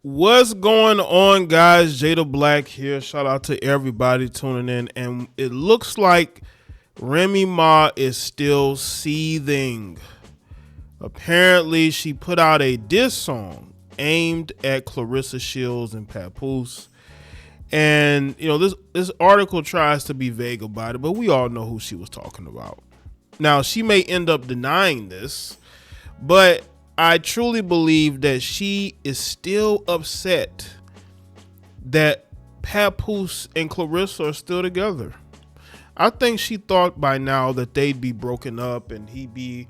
What's going on, guys? Jada Black here. Shout out to everybody tuning in. And it looks like Remy Ma is still seething. Apparently, she put out a diss song aimed at Clarissa Shields and Papoose. And, this article tries to be vague about it, but we all know who she was talking about. Now, she may end up denying this, but I truly believe that she is still upset that Papoose and Clarissa are still together. I think she thought by now that they'd be broken up and he'd be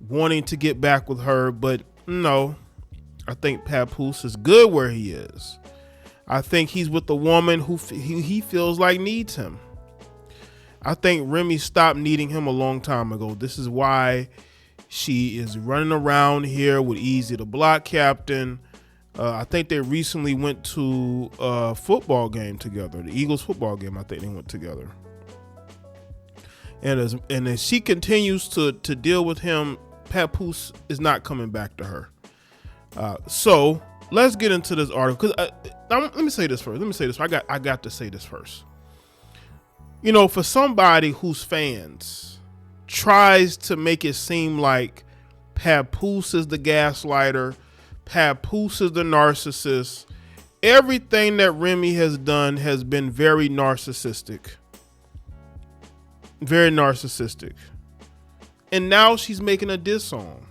wanting to get back with her, but no. I think Papoose is good where he is. I think he's with the woman who he feels like needs him. I think Remy stopped needing him a long time ago. This is why she is running around here with Easy the Block Captain. I think they recently went to a football game together, the Eagles football game. I think they went together. And as she continues to deal with him, Papoose is not coming back to her. So let's get into this article. Let me say this first. I got to say this first. For somebody whose fans tries to make it seem like Papoose is the gaslighter, Papoose is the narcissist. Everything that Remy has done has been very narcissistic. Very narcissistic. And now she's making a diss song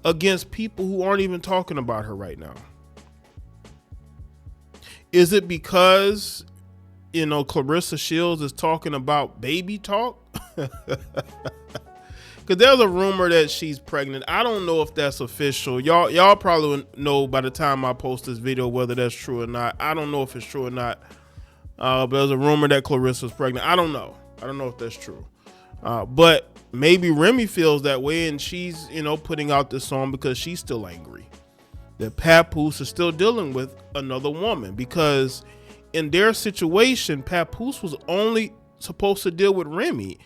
against people who aren't even talking about her right now. Is it because, Clarissa Shields is talking about baby talk? Because there's a rumor that she's pregnant. I don't know if that's official. Y'all probably know by the time I post this video whether that's true or not. I don't know if it's true or not. But there's a rumor that Clarissa's pregnant. I don't know if that's true. But maybe Remy feels that way and she's, putting out this song because she's still angry that Papoose is still dealing with another woman, because in their situation, Papoose was only supposed to deal with Remy.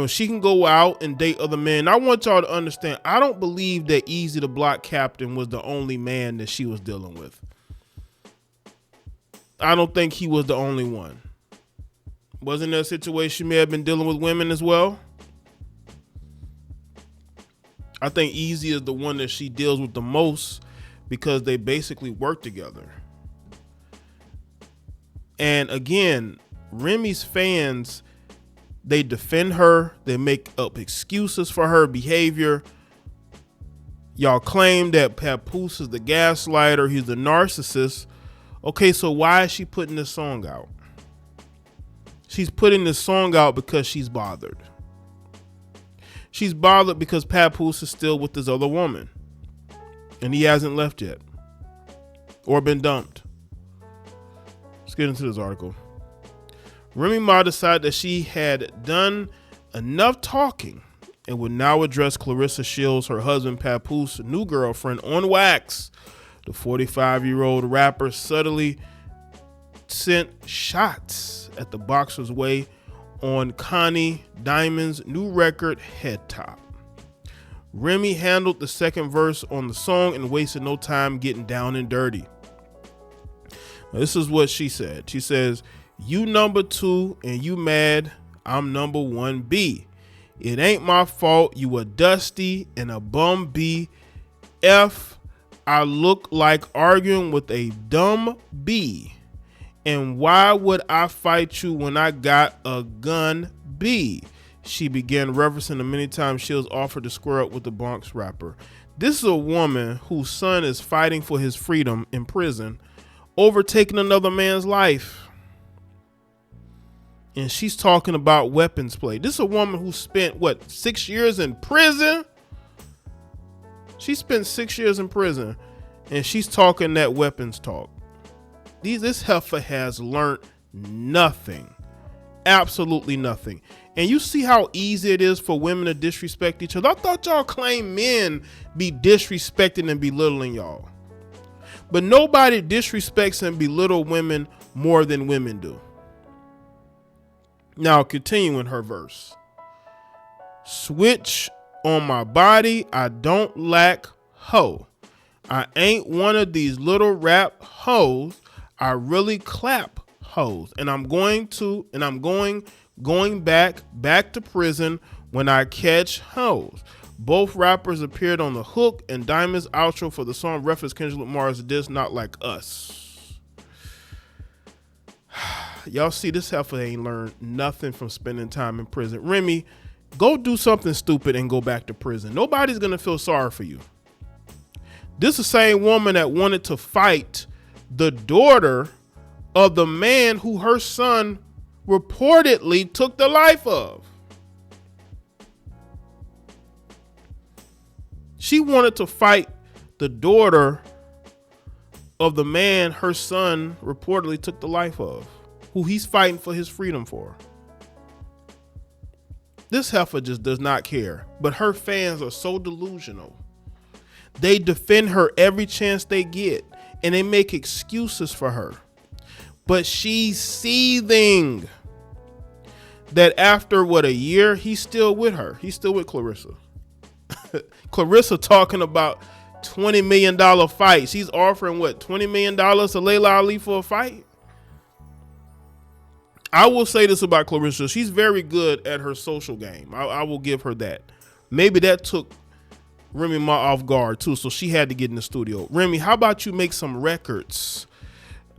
She can go out and date other men. I want y'all to understand, I don't believe that Easy the Block Captain was the only man that she was dealing with. I don't think he was the only one. Wasn't there a situation she may have been dealing with women as well? I think Easy is the one that she deals with the most because they basically work together. And again, Remy's fans, they defend her. They make up excuses for her behavior. Y'all claim that Papoose is the gaslighter. He's the narcissist. Okay, so why is she putting this song out? She's putting this song out because she's bothered. She's bothered because Papoose is still with this other woman. And he hasn't left yet. Or been dumped. Let's get into this article. Remy Ma decided that she had done enough talking and would now address Clarissa Shields, her husband Papoose, new girlfriend, on wax. The 45-year-old rapper subtly sent shots at the boxer's way on Connie Diamond's new record, Head Top. Remy handled the second verse on the song and wasted no time getting down and dirty. Now, this is what she said. She says, "You number 2 and you mad, I'm number 1B. It ain't my fault you a dusty and a bum B. F, I look like arguing with a dumb B. And why would I fight you when I got a gun B?" She began referencing the many times Shields offered to square up with the Bronx rapper. This is a woman whose son is fighting for his freedom in prison, overtaking another man's life. And she's talking about weapons play. This is a woman who spent, 6 years in prison? She spent 6 years in prison, and she's talking that weapons talk. This heifer has learned nothing. Absolutely nothing. And you see how easy it is for women to disrespect each other. I thought y'all claim men be disrespecting and belittling y'all. But nobody disrespects and belittle women more than women do. Now, continuing her verse. Switch on my body, I don't lack hoe. I ain't one of these little rap hoes. I really clap hoes. And I'm going back to prison when I catch hoes. Both rappers appeared on the hook and Diamond's outro for the song reference Kendrick Lamar's "Diss Not Like Us." Y'all see, this heifer ain't learned nothing from spending time in prison. Remy, go do something stupid and go back to prison. Nobody's gonna feel sorry for you. This is the same woman that wanted to fight the daughter of the man who her son reportedly took the life of. She wanted to fight the daughter of the man her son reportedly took the life of, who he's fighting for his freedom for. This heifer just does not care, but her fans are so delusional. They defend her every chance they get, and they make excuses for her. But she's seething that after a year, he's still with her. He's still with Clarissa. Clarissa talking about $20 million fight. She's offering $20 million to Layla Ali for a fight. I will say this about Clarissa. She's very good at her social game. I will give her that. Maybe that took Remy Ma off guard too, so she had to get in the studio. Remy, how about you make some records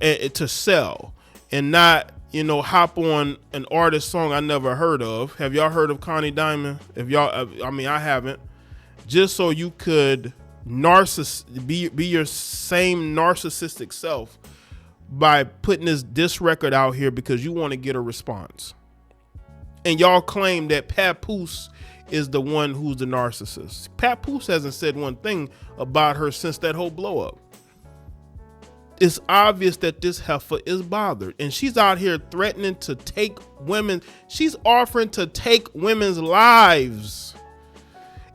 to sell and not, hop on an artist song I never heard of. Have y'all heard of Connie Diamond? I haven't. Just so you could be your same narcissistic self by putting this diss record out here because you want to get a response. And y'all claim that Papoose is the one who's the narcissist. Papoose hasn't said one thing about her since that whole blow up. It's obvious that this heifer is bothered, and she's out here threatening to take women. She's offering to take women's lives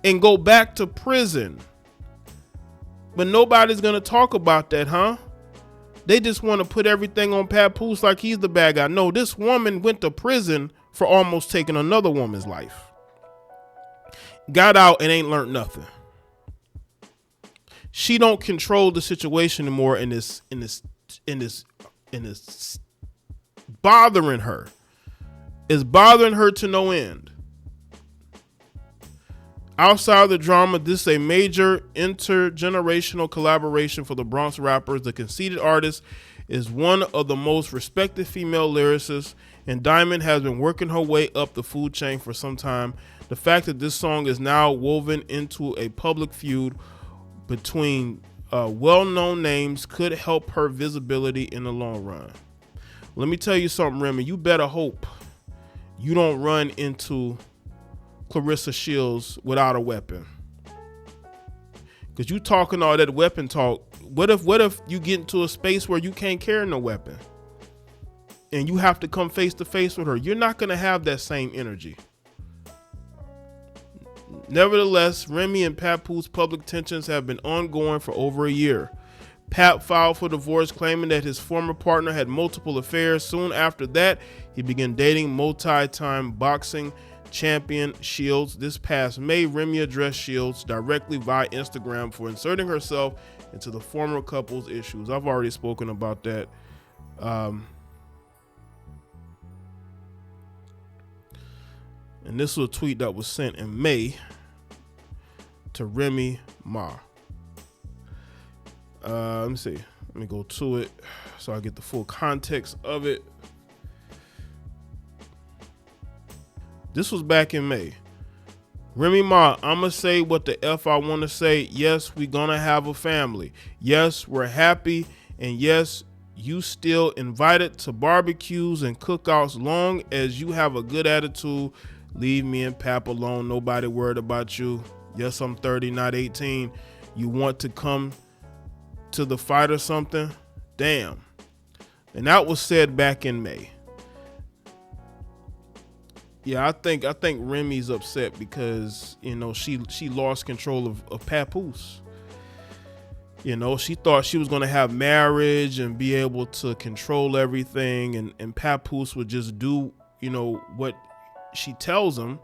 and go back to prison. But nobody's gonna talk about that, huh? They just want to put everything on Papoose like he's the bad guy. No, this woman went to prison for almost taking another woman's life. Got out and ain't learned nothing. She don't control the situation anymore, and it's bothering her. It's bothering her to no end. Outside of the drama, this is a major intergenerational collaboration for the Bronx rappers. The conceited artist is one of the most respected female lyricists, and Diamond has been working her way up the food chain for some time. The fact that this song is now woven into a public feud between well-known names could help her visibility in the long run. Let me tell you something, Remy. You better hope you don't run into Clarissa Shields without a weapon, because you talking all that weapon talk. What if you get into a space where you can't carry no weapon and you have to come face to face with her? You're not going to have that same energy. Nevertheless, Remy and Papoose public tensions have been ongoing for over a year. Pap filed for divorce, claiming that his former partner had multiple affairs. Soon after that, he began dating multi-time boxing champion Shields. This past May, Remy addressed Shields directly via Instagram for inserting herself into the former couple's issues. I've already spoken about that. And this was a tweet that was sent in May to Remy Ma. Let me see. Let me go to it so I get the full context of it. This was back in May. Remy Ma, I'ma say what the F I want to say. Yes, we gonna have a family. Yes, we're happy. And yes, you still invited to barbecues and cookouts. Long as you have a good attitude, leave me and Pap alone. Nobody worried about you. Yes, I'm 30, not 18. You want to come to the fight or something? Damn. And that was said back in May. Yeah, I think Remy's upset because, she lost control of Papoose. She thought she was going to have marriage and be able to control everything, and Papoose would just do, what she tells him,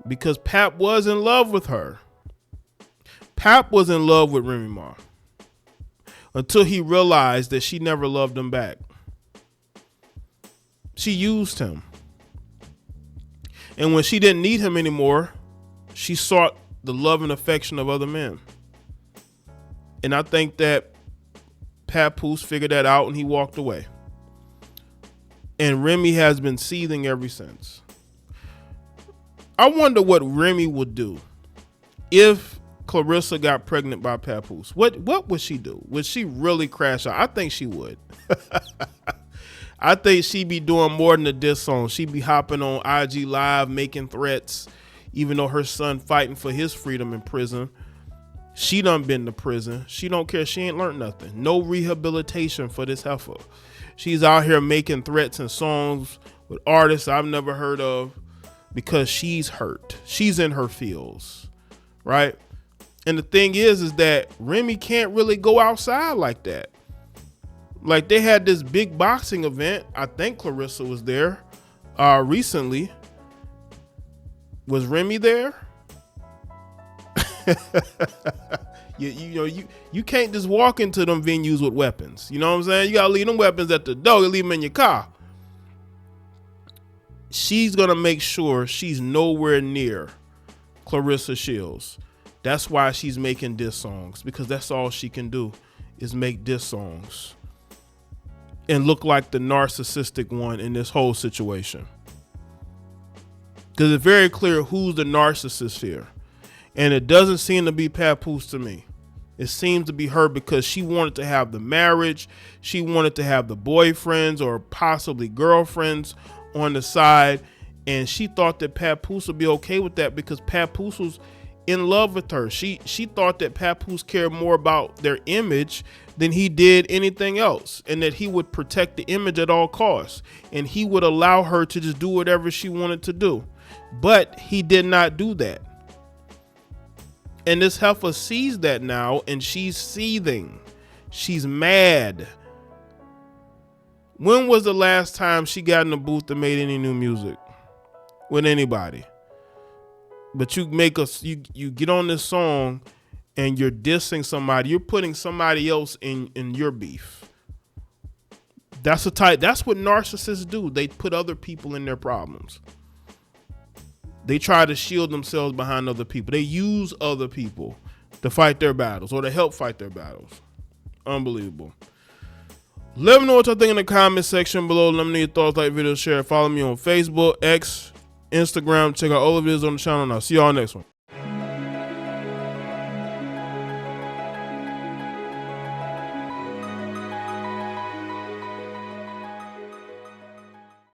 because Pap was in love with her. Pap was in love with Remy Ma. until he realized that she never loved him back. She used him. And when she didn't need him anymore, she sought the love and affection of other men. And I think that Papoose figured that out and he walked away. And Remy has been seething ever since. I wonder what Remy would do if Clarissa got pregnant by Papoose. What would she do? Would she really crash out? I think she would. I think she'd be doing more than a diss song. She'd be hopping on IG Live, making threats, even though her son fighting for his freedom in prison. She done been to prison. She don't care. She ain't learned nothing. No rehabilitation for this heifer. She's out here making threats and songs with artists I've never heard of because she's hurt. She's in her feels, right? And the thing is that Remy can't really go outside like that. Like they had this big boxing event. I think Clarissa was there recently. Was Remy there? You can't just walk into them venues with weapons. You know what I'm saying? You gotta leave them weapons at the door. You leave them in your car. She's gonna make sure she's nowhere near Clarissa Shields. That's why she's making diss songs, because that's all she can do is make diss songs and look like the narcissistic one in this whole situation. Because it's very clear who's the narcissist here. And it doesn't seem to be Papoose to me. It seems to be her, because she wanted to have the marriage. She wanted to have the boyfriends or possibly girlfriends on the side. And she thought that Papoose would be okay with that because Papoose was in love with her. She thought that Papoose cared more about their image than he did anything else, and that he would protect the image at all costs, and he would allow her to just do whatever she wanted to do. But he did not do that. And this heifer sees that now, and she's seething. She's mad. When was the last time she got in the booth and made any new music with anybody? But you get on this song and you're dissing somebody. You're putting somebody else in your beef. That's what narcissists do. They put other people in their problems. They try to shield themselves behind other people. They use other people to fight their battles or to help fight their battles. Unbelievable. Let me know what y'all think in the comment section below. Let me know your thoughts, like video, share. Follow me on Facebook, X, Instagram. Check out all of the videos on the channel, and I'll see y'all next one.